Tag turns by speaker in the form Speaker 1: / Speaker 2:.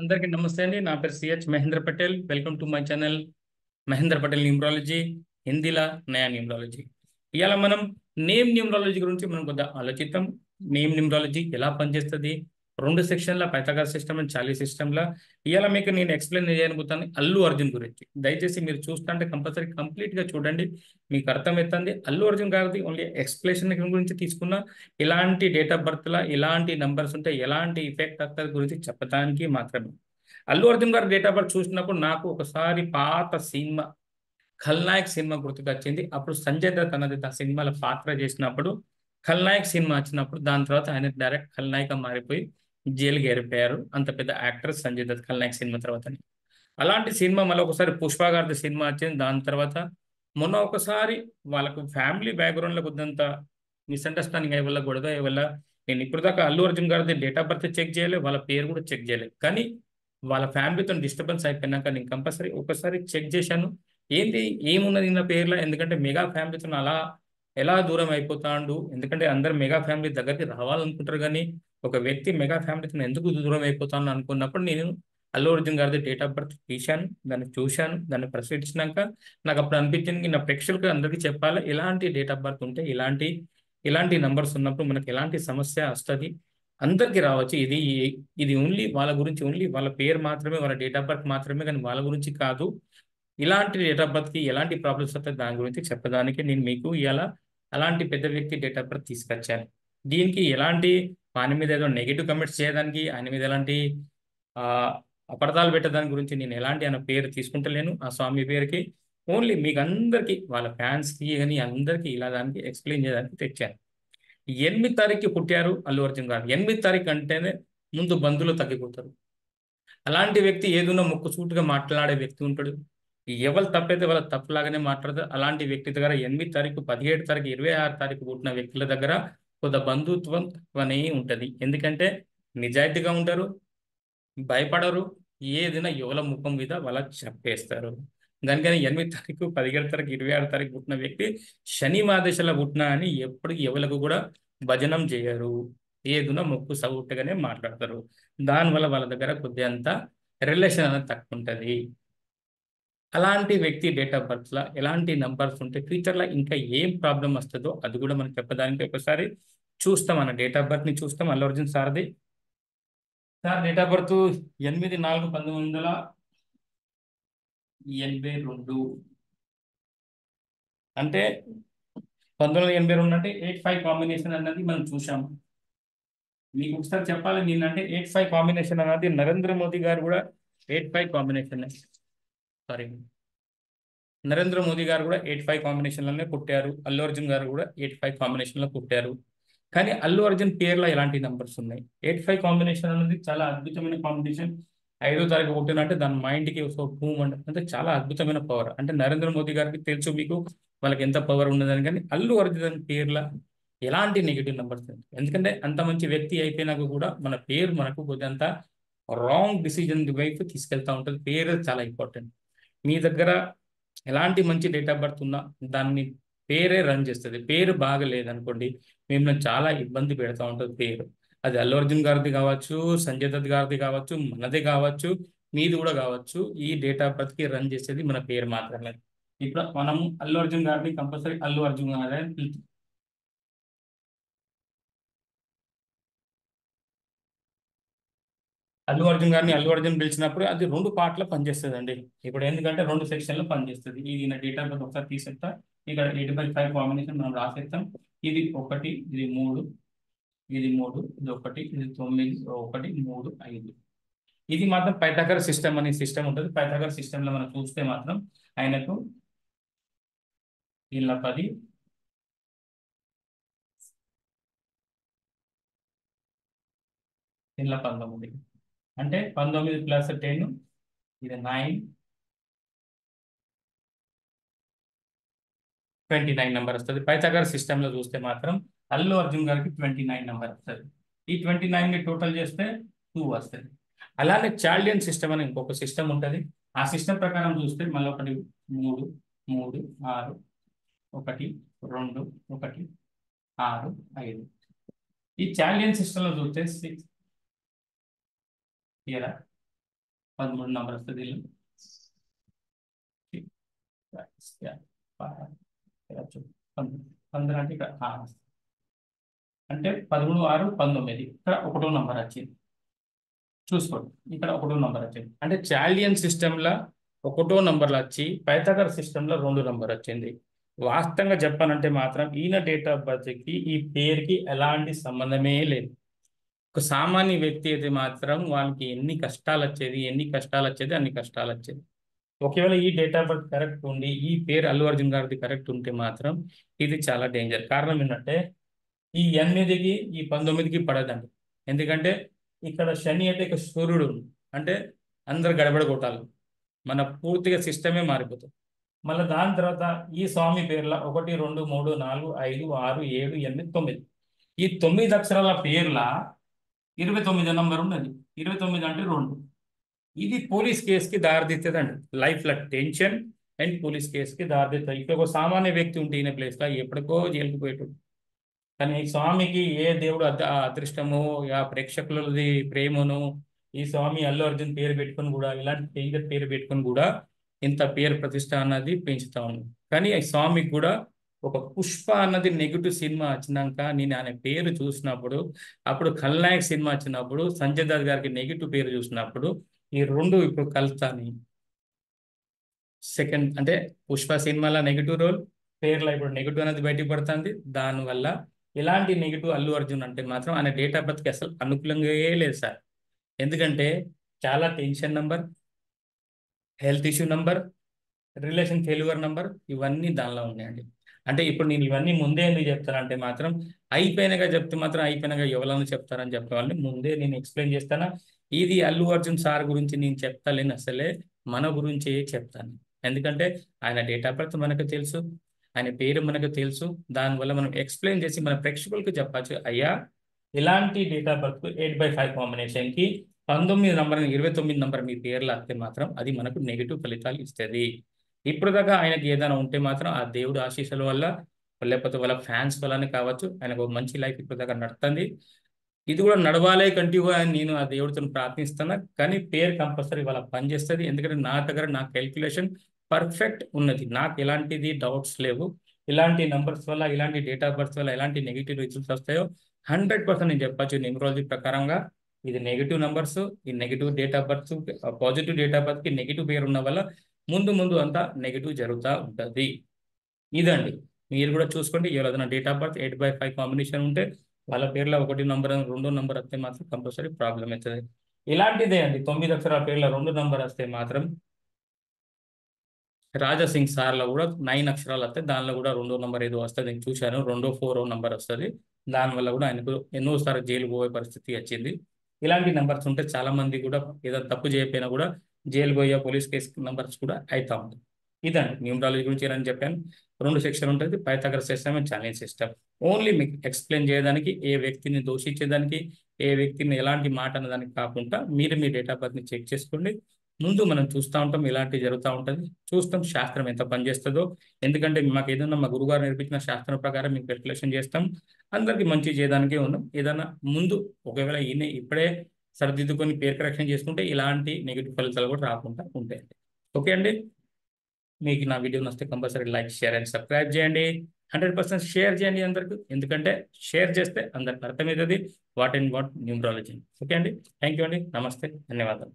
Speaker 1: అందరికీ నమస్తే అండి. నా పేరు CH Mahendra Patel. Welcome to my channel Mahendra Patel numerology, హిందీలా నయా న్యూమరాలజీ. ఇవాళ మనం నేమ్ న్యూమరాలజీ గురించి మనం కొద్దిగా ఆలోచిద్దాం. నేమ్ న్యూమరాలజీ ఎలా పనిచేస్తుంది, రెండు సెక్షన్ల పైథాగరస్ సిస్టమ్ అండ్ చాలీ సిస్టమ్లా. ఇవాళ మీకు నేను ఎక్స్ప్లెయిన్ చేయనుకుంటాను అల్లు అర్జున్ గురించి. దయచేసి మీరు చూస్తుంటే కంపల్సరీ కంప్లీట్గా చూడండి, మీకు అర్థమవుతుంది. అల్లు అర్జున్ గారిది ఓన్లీ ఎక్స్ప్లెనేషన్ గురించి తీసుకున్న, ఎలాంటి డేట్ ఆఫ్ బర్త్లా ఎలాంటి నంబర్స్ ఉంటే ఎలాంటి ఇఫెక్ట్ అవుతుంది గురించి చెప్పడానికి మాత్రమే. అల్లు అర్జున్ గారి డేట్ ఆఫ్ బర్త్ చూసినప్పుడు నాకు ఒకసారి పాత సినిమా ఖల్నాయక్ సినిమా గుర్తుకొచ్చింది. అప్పుడు సంజయ్ దత్ అన్నది ఆ సినిమాలో పాత్ర చేసినప్పుడు, ఖల్నాయక్ సినిమా వచ్చినప్పుడు దాని తర్వాత ఆయన డైరెక్ట్ ఖల్నాయక్ మారిపోయి జైలుకి ఏరిపోయారు. అంత పెద్ద యాక్టర్ సంజయ్ దత్ ఖల్నాయక్ సినిమా తర్వాత. అలాంటి సినిమా మళ్ళీ ఒకసారి పుష్ప గారి సినిమా వచ్చింది. దాని తర్వాత మొన్న ఒకసారి వాళ్ళకు ఫ్యామిలీ బ్యాక్గ్రౌండ్లో కొద్దింత మిస్అండర్స్టాండింగ్ అయ్యే వల్ల, గొడవ అయ్యే వల్ల, నేను ఇప్పుడు దాకా అల్లు అర్జున్ గారిది డేట్ ఆఫ్ బర్త్ చెక్ చేయలేదు, వాళ్ళ పేరు కూడా చెక్ చేయలేదు. కానీ వాళ్ళ ఫ్యామిలీతో డిస్టర్బెన్స్ అయిపోయినాక నేను కంపల్సరీ ఒకసారి చెక్ చేశాను. ఏంది ఏమున్నది నా పేర్లో, ఎందుకంటే మెగా ఫ్యామిలీతో అలా ఎలా దూరం అయిపోతాడు, ఎందుకంటే అందరు మెగా ఫ్యామిలీ దగ్గరికి రావాలనుకుంటారు, కానీ ఒక వ్యక్తి మెగా ఫ్యామిలీతో ఎందుకు దూరం అయిపోతాను అనుకున్నప్పుడు నేను అల్లు అర్జున్ గారిది డేట్ ఆఫ్ బర్త్ తీశాను, దాన్ని చూశాను, దాన్ని పరిశీలించినాక నాకు అప్పుడు అనిపించింది నా ప్రేక్షకులకు అందరికీ చెప్పాలి, ఎలాంటి డేట్ ఆఫ్ బర్త్ ఉంటే ఇలాంటి ఇలాంటి నంబర్స్ ఉన్నప్పుడు మనకి ఎలాంటి సమస్య వస్తుంది, అందరికీ రావచ్చు. ఇది ఇది ఓన్లీ వాళ్ళ గురించి, ఓన్లీ వాళ్ళ పేరు మాత్రమే, వాళ్ళ డేట్ ఆఫ్ బర్త్ మాత్రమే, కానీ వాళ్ళ గురించి కాదు. ఇలాంటి డేట్ ఆఫ్ బర్త్కి ఎలాంటి ప్రాబ్లమ్స్ వస్తాయి దాని గురించి చెప్పడానికి నేను మీకు ఇలా అలాంటి పెద్ద వ్యక్తి డేట్ ఆఫ్ బర్త్ తీసుకొచ్చాను. దీనికి ఎలాంటి ఆయన మీద ఏదో నెగిటివ్ కమెంట్స్ చేయడానికి, ఆయన మీద ఎలాంటి ఆ, అపార్థాలు పెట్టడానికి గురించి నేను ఎలాంటి ఆయన పేరు తీసుకుంటలేను, ఆ స్వామి పేరుకి. ఓన్లీ మీకు అందరికీ, వాళ్ళ ఫ్యాన్స్కి కానీ అందరికీ ఇలా దానికి ఎక్స్ప్లెయిన్ చేయడానికి తెచ్చాను. 8 తారీఖుకి పుట్టారు అల్లు అర్జున్ గారు. 8 తారీఖు అంటేనే ముందు బంధువులు తగ్గిపోతారు. అలాంటి వ్యక్తి ఏదైనా ముక్కుసూటిగా మాట్లాడే వ్యక్తి ఉంటాడు. ఎవరు తప్పైతే వాళ్ళ తప్పులాగానే మాట్లాడతారు. అలాంటి వ్యక్తి దగ్గర 8 తారీఖు, 17 తారీఖు, 26 తారీఖు పుట్టిన వ్యక్తుల దగ్గర కొంత బంధుత్వం తక్కువనే ఉంటుంది. ఎందుకంటే నిజాయితీగా ఉంటారు, భయపడరు, ఏదైనా యువల ముఖం మీద వాళ్ళ చెప్పేస్తారు. దానికని 8 తారీఖు, 17 తారీఖు, 26 తారీఖు పుట్టిన వ్యక్తి శని మాదేశంలో పుట్టినా అని ఎప్పుడు ఎవరికి కూడా భజనం చేయరు. ఏదున్నా మొక్కు సౌటుగానే మాట్లాడతారు. దానివల్ల వాళ్ళ దగ్గర కొద్దిగంత రిలేషన్ అనేది తక్కువ ఉంటుంది. అలాంటి వ్యక్తి డేట్ ఆఫ్ బర్త్లో ఎలాంటి నంబర్స్ ఉంటే ఫ్యూచర్లో ఇంకా ఏం ప్రాబ్లం వస్తుందో అది కూడా మనం చెప్పడానికి ఒకసారి చూస్తాం. మన డేట్ ఆఫ్ బర్త్ని చూస్తాం. అల్లు అర్జున్ సార్ది. Sir date of birth 8/4/1982. అంటే 1982 అంటే 85 కాంబినేషన్ అన్నది మనం చూసాము. మీకు ఒకసారి చెప్పాలి, నేనంటే 85 కాంబినేషన్ అన్నది నరేంద్ర మోదీ గారు కూడా 85 కాంబినేషన్, సారీ, నరేంద్ర మోదీ గారు కూడా 85 కాంబినేషన్లోనే పుట్టారు. అల్లు అర్జున్ గారు కూడా 85 కాంబినేషన్లో పుట్టారు. కానీ అల్లు అర్జున్ పేర్లో ఎలాంటి నంబర్స్ ఉన్నాయి? 85 కాంబినేషన్ అనేది చాలా అద్భుతమైన కాంబినేషన్. 5వ తారీఖు పుట్టినంటే దాని మైండ్కి ఒక మూమెంట్ అంటే చాలా అద్భుతమైన పవర్. అంటే నరేంద్ర మోదీ గారికి తెలుసు మీకు వాళ్ళకి ఎంత పవర్ ఉన్నదని. కానీ అల్లు అర్జున్ పేర్ల ఎలాంటి నెగిటివ్ నెంబర్స్, ఎందుకంటే అంత మంచి వ్యక్తి అయిపోయినాక కూడా మన పేరు మనకు కొద్దింత రాంగ్ డిసిజన్ వైపు తీసుకెళ్తా ఉంటుంది. పేరు చాలా ఇంపార్టెంట్. మీ దగ్గర ఎలాంటి మంచి డేట్ ఆఫ్ బర్త్ ఉన్నా దాన్ని పేరే రన్ చేస్తుంది. పేరు బాగా లేదనుకోండి, మిమ్మల్ని చాలా ఇబ్బంది పెడతా ఉంటుంది పేరు. అది అల్లు అర్జున్ గారిది కావచ్చు, సంజయ్ దత్ గారిది కావచ్చు, మనది కావచ్చు, మీది కూడా కావచ్చు. ఈ డేట్ ఆఫ్ బర్త్కి రన్ చేసేది మన పేరు మాత్రమే. ఇప్పుడు మనం అల్లు అర్జున్ గారిని కంపల్సరీ అల్లు అర్జున్ గారి అని పిలుస్తాం. అల్లు అర్జున్ గారిని అల్లు అర్జున్ పిలిచినప్పుడు అది 2 పార్ట్ల పనిచేస్తుంది అండి. ఇప్పుడు ఎందుకంటే 2 సెక్షన్లో పనిచేస్తుంది. ఇది నా డేట్ ఆఫ్ బర్త్ ఒకసారి తీసేస్తా. ఇక్కడ 8/5 కాంబినేషన్ మనం రాసేస్తాం. ఇది 1, ఇది 3, ఇది 3, ఇది 1, ఇది 9, 1, 3, 5. ఇది మాత్రం పైథాగరస్ సిస్టమ్ అనే సిస్టమ్ ఉంటుంది. పైథాగరస్ సిస్టంలో మనం చూస్తే మాత్రం ఆయనకు ఇలా 10, ఇలా 19, అంటే 19 + 10, ఇది 9, 29 నెంబర్ వస్తుంది. పైథాగరస్ సిస్టంలో చూస్తే మాత్రం అల్లు అర్జున్ గారికి 29 నెంబర్ వస్తుంది. ఈ 29ని టోటల్ చేస్తే 2 వస్తుంది. అలానే చాల్డియన్ సిస్టమ్ అని ఇంకొక సిస్టమ్ ఉంటుంది. ఆ సిస్టమ్ ప్రకారం చూస్తే మళ్ళీ 1, 3, 3, 6, 1, 2, 1, 6, 5. ఈ చాల్డియన్ సిస్టంలో చూస్తే 6 ఇయరా 13 నంబర్ వస్తుంది. 15 అంటే ఇక్కడ అంటే 13, 6, 19 ఇక్కడ 1వ నంబర్ వచ్చింది. చూసుకోండి ఇక్కడ 1వ నంబర్ వచ్చింది. అంటే చాల్డియన్ సిస్టంలో 1వ నంబర్లు వచ్చి పైథాగరస్ సిస్టంలో 2 నంబర్ వచ్చింది. వాస్తవంగా చెప్పానంటే మాత్రం ఈయన డేట్ ఆఫ్ బర్త్కి ఈ పేరుకి ఎలాంటి సంబంధమే లేదు. ఒక సామాన్య వ్యక్తి అయితే మాత్రం వాళ్ళకి ఎన్ని కష్టాలు వచ్చేది అన్ని కష్టాలు వచ్చేది. ఒకవేళ ఈ డేట్ ఆఫ్ బర్త్ కరెక్ట్ ఉండి ఈ పేరు అల్లు అర్జున్ గారిది కరెక్ట్ ఉంటే మాత్రం ఇది చాలా డేంజర్. కారణం ఏంటంటే ఈ 8కి ఈ 19కి పడదండి. ఎందుకంటే ఇక్కడ శని అయితే ఇక సూర్యుడు అంటే అందరు గడబడ కొట్టాలి, మన పూర్తిగా సిస్టమే మారిపోతుంది. మళ్ళీ దాని తర్వాత ఈ స్వామి పేర్ల 1, 2, 3, 4, 5, 6, 7, 8, 9 ఈ 9 అక్షరాల పేర్ల 29 నంబర్ ఉన్నది. 29 అంటే 2. ఇది పోలీస్ కేసుకి దారితీస్తుందండి. లైఫ్లో టెన్షన్ అండ్ పోలీస్ కేసుకి దారితీస్తుంది. ఇక్కడ ఒక సామాన్య వ్యక్తి ఉంటే ఈయన ప్లేస్లో ఎప్పటికో జైలుకి పోయేటోడు. కానీ ఈ స్వామికి ఏ దేవుడు అదృష్టమో ఆ ప్రేక్షకులది ప్రేమను ఈ స్వామి అల్లు అర్జున్ పేరు పెట్టుకొని కూడా ఇలాంటి డేంజర్ పేరు పెట్టుకొని కూడా ఇంత పేరు ప్రతిష్ట అన్నది పెంచుతా ఉన్నాను. కానీ ఈ స్వామికి కూడా ఒక పుష్ప అన్నది నెగిటివ్ సినిమా వచ్చినాక నేను ఆయన పేరు చూసినప్పుడు, అప్పుడు ఖల్నాయక్ సినిమా వచ్చినప్పుడు సంజయ్ దత్ గారికి నెగిటివ్ పేరు చూసినప్పుడు ఈ 2 ఇప్పుడు కలుస్తాను. సెకండ్ అంటే పుష్ప సినిమాలో నెగిటివ్ రోల్, పేర్లో ఇప్పుడు నెగిటివ్ అనేది బయటకు పడుతుంది. దానివల్ల ఇలాంటి నెగిటివ్ అల్లు అర్జున్ అంటే మాత్రం ఆయన డేట్ ఆఫ్ బర్త్కి అసలు అనుకూలంగా లేదు సార్. ఎందుకంటే చాలా tension number, health issue number, relation failure number ఇవన్నీ దానిలో ఉన్నాయండి. అంటే ఇప్పుడు నేను ఇవన్నీ ముందే ఎందుకు చెప్తానంటే మాత్రం అయిపోయినగా చెప్తే మాత్రం అయిపోయినగా ఎవరైనా చెప్తారని చెప్పే వాళ్ళని ముందే నేను ఎక్స్ప్లెయిన్ చేస్తాను. ఇది అల్లు అర్జున్ సార్ గురించి నేను చెప్తాలేను, అసలే మన గురించి చెప్తాను. ఎందుకంటే ఆయన డేట్ ఆఫ్ బర్త్ మనకు తెలుసు, ఆయన పేరు మనకు తెలుసు. దానివల్ల మనం ఎక్స్ప్లెయిన్ చేసి మన ప్రేక్షకులకు చెప్పచ్చు, అయ్యా ఇలాంటి డేట్ ఆఫ్ బర్త్ 8/5 కాంబినేషన్కి 19 నంబర్ 29 నంబర్ మీ పేర్లు వస్తే మాత్రం అది మనకు నెగిటివ్ ఫలితాలు ఇస్తుంది. ఇప్పుడు దాకా ఆయనకి ఏదైనా ఉంటే మాత్రం ఆ దేవుడు ఆశీస్సుల వల్ల లేకపోతే వాళ్ళ ఫ్యాన్స్ వల్లనే కావచ్చు, ఆయనకు ఒక మంచి లైఫ్ ఇప్పుడు దాకా నడుస్తుంది. ఇది కూడా నడవాలే కంటిన్యూగా నేను ఆ దేవుడితో ప్రార్థిస్తున్నా. కానీ పేరు కంపల్సరీ వాళ్ళ పనిచేస్తుంది. ఎందుకంటే నా దగ్గర నా క్యాల్కులేషన్ పర్ఫెక్ట్ ఉన్నది, నాకు ఎలాంటిది డౌట్స్ లేవు. ఇలాంటి నంబర్స్ వల్ల ఇలాంటి డేట్ ఆఫ్ బర్త్ వల్ల ఎలాంటి నెగిటివ్ రిజల్ట్స్ వస్తాయో 100% నేను చెప్పచ్చు. న్యూమరాలజీ ప్రకారంగా ఇది నెగిటివ్ నంబర్స్, ఈ negative date of birth, positive date of బర్త్కి నెగిటివ్ పేరు ఉన్న వల్ల ముందు అంతా నెగిటివ్ జరుగుతూ ఉంటుంది. ఇదండి, మీరు కూడా చూసుకోండి. ఎవరైనా డేట్ ఆఫ్ బర్త్ 8/5 కాంబినేషన్ ఉంటే వాళ్ళ పేర్లో 1 నంబర్ 2 నంబర్ వస్తే మాత్రం కంపల్సరీ ప్రాబ్లం అవుతుంది. ఇలాంటిదే అండి 9 అక్షరాల పేర్ల 2 నంబర్ వస్తే మాత్రం రాజాసింగ్ సార్లో కూడా 9 అక్షరాలు వస్తాయి. దానిలో కూడా 2వ నంబర్ ఏదో వస్తుంది, నేను చూశాను. 2, 4 నంబర్ వస్తుంది. దానివల్ల కూడా ఆయనకు ఎన్నోసార్లు జైలు పోయే పరిస్థితి వచ్చింది. ఇలాంటి నెంబర్స్ ఉంటే చాలా మంది కూడా ఏదో తప్పు చేయకపోయినా కూడా జైలు పోయే పోలీస్ కేసు నెంబర్స్ కూడా అవుతా ఉంటాయి. ఇదండి న్యూమరాలజీ గురించి ఏమని చెప్పాను. 2 సెక్షన్ ఉంటుంది, Pythagoras system and challenge system. Only మీకు ఎక్స్ప్లెయిన్ చేయడానికి, ఏ వ్యక్తిని దూషించేదానికి, ఏ వ్యక్తిని ఎలాంటి మాట అన్నదానికి కాకుండా మీరు మీ డేట్ ఆఫ్ బర్త్ని చెక్ చేసుకోండి. ముందు మనం చూస్తూ ఉంటాం ఇలాంటివి జరుగుతూ ఉంటుంది, చూస్తాం శాస్త్రం ఎంత పనిచేస్తుందో. ఎందుకంటే మాకు ఏదైనా మా గురుగారు నేర్పించిన శాస్త్రం ప్రకారం మేము క్యాల్కులేషన్ చేస్తాం, అందరికీ మంచి చేయడానికే ఉన్నాం. ఏదైనా ముందు ఒకవేళ ఈయన ఇప్పుడే సరిదిద్దుకొని పేరు కరెక్షన్ చేసుకుంటే ఇలాంటి నెగిటివ్ ఫలితాలు కూడా రాకుండా ఉంటాయండి. ఓకే అండి, మీకు నా వీడియో నచ్చితే compulsory like, share and subscribe చేయండి. 100% షేర్ చేయండి అందరికీ, ఎందుకంటే షేర్ చేస్తే అందరికి అర్థమవుతుంది what and what numerology. Okay అండి, థ్యాంక్ యూ అండి, నమస్తే, ధన్యవాదాలు.